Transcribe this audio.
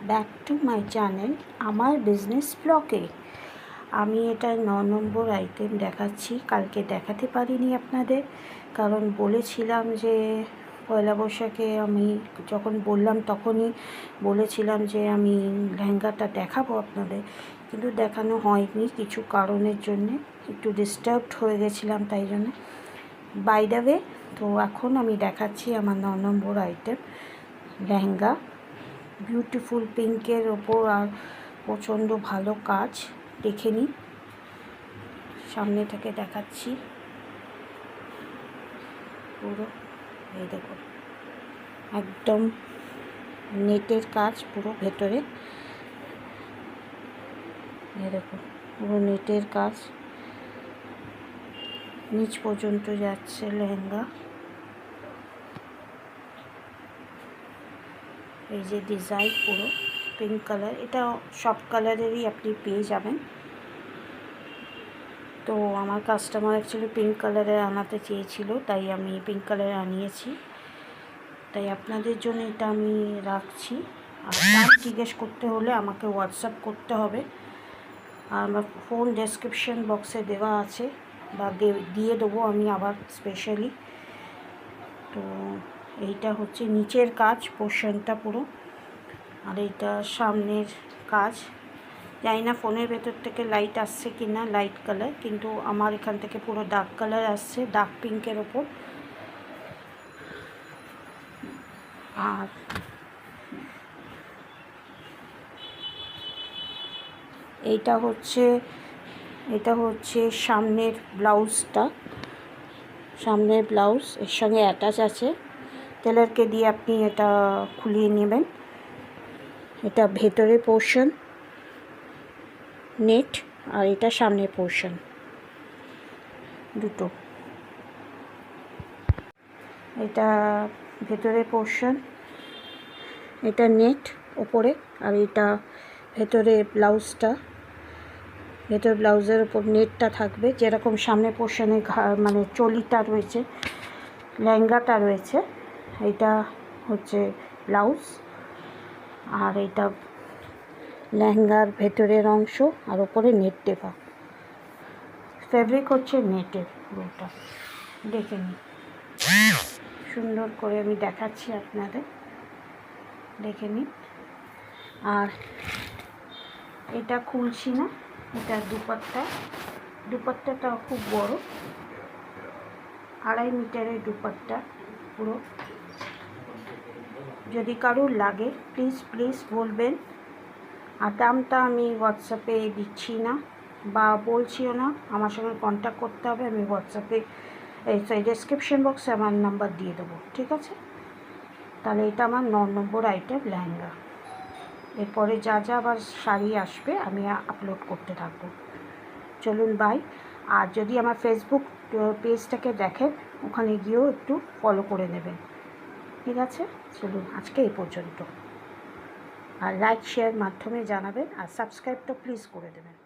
Back to my channel আমার business ব্লগে। আমি এটা 9 নম্বর আইটেম দেখাচ্ছি। কালকে দেখাতে পারিনি আপনাদের, কারণ বলেছিলাম যে পয়লা বৈশাখে আমি যখন বললাম তখনই বলেছিলাম যে আমি লেহেঙ্গাটা দেখাবো আপনাদের, কিন্তু দেখানো হয়নি কিছু কারণের জন্যে। একটু ডিস্টার্বড হয়ে গেছিলাম, তাই জন্য। বাই দ্য ওয়ে, তো এখন আমি দেখাচ্ছি আমার 9 নম্বর আইটেম লেহেঙ্গা। বিউটিফুল পিঙ্কের ওপর আর প্রচণ্ড ভালো কাজ। দেখে নিই, সামনে থেকে দেখাচ্ছি পুরো। এই দেখো, একদম নেটের কাজ পুরো ভেতরে। এই দেখো, পুরো নেটের কাজ নিচ পর্যন্ত যাচ্ছে লেহেঙ্গা। এই যে ডিজাইন পুরো পিঙ্ক কালার, এটা সব কালারেরই আপনি পেয়ে যাবেন। তো আমার কাস্টমার অ্যাকচুয়ালি পিঙ্ক কালারের আনাতে চেয়েছিল, তাই আমি পিঙ্ক কালারে আনিয়েছি। তাই আপনাদের জন্য এটা আমি রাখছি। আর দাম জিজ্ঞেস করতে হলে আমাকে হোয়াটসঅ্যাপ করতে হবে। আর আমার ফোন ডেসক্রিপশন বক্সে দেওয়া আছে, বা দিয়ে দেবো আমি আবার স্পেশালি। তো এইটা হচ্ছে নিচের কাজ পোর্শনটা পুরো, আর এইটা সামনের কাজ। জানি না ফোনের ভেতর থেকে লাইট আসছে কি না, লাইট কালার, কিন্তু আমার এখান থেকে পুরো ডার্ক কালার আসছে, ডার্ক পিঙ্কের ওপর। আর এটা হচ্ছে সামনের ব্লাউজটা। সামনের ব্লাউজ এর সঙ্গে অ্যাটাচ আছে, টেলারকে দিয়ে আপনি এটা খুলিয়ে নেবেন। এটা ভেতরের পোর্শন নেট, আর এটা সামনের পোর্শন দুটো। এটা ভেতরের পোর্শন, এটা নেট ওপরে, আর এটা ভেতরে ব্লাউজটা। ভেতর ব্লাউজের ওপর নেটটা থাকবে, যেরকম সামনে পোর্শনে মানে চলিটা রয়েছে, লেহেঙ্গাটা রয়েছে। এটা হচ্ছে ব্লাউজ, আর এটা লেহেঙ্গার ভেতরের অংশ, আর ওপরে নেট দেওয়া। ফেব্রিক হচ্ছে নেটের পুরোটা। দেখে নিন, সুন্দর করে আমি দেখাচ্ছি আপনাদের, দেখে নিন। আর এটা খুলছি না, এটা দুপাট্টাটাও খুব বড়, 2.5 মিটারের দুপাট্টা পুরো। যদি কারোর লাগে প্লিজ বলবেন। আর দামটা আমি হোয়াটসঅ্যাপে দিচ্ছি না, বা বলছিও না। আমার সঙ্গে কন্ট্যাক্ট করতে হবে, আমি হোয়াটসঅ্যাপে ডেসক্রিপশন বক্সে আমার নাম্বার দিয়ে দেবো, ঠিক আছে? তাহলে এটা আমার 9 নম্বর আইটেম লেহেঙ্গা। এরপরে যা আবার শাড়ি আসবে আমি আপলোড করতে থাকবো। চলুন বাই। আর যদি আমার ফেসবুক পেজটাকে দেখেন, ওখানে গিয়েও একটু ফলো করে নেবেন, ঠিক আছে? চলুন আজকে এই পর্যন্ত। আর লাইক শেয়ার মাধ্যমে জানাবেন, আর সাবস্ক্রাইবটা প্লিজ করে দেবেন।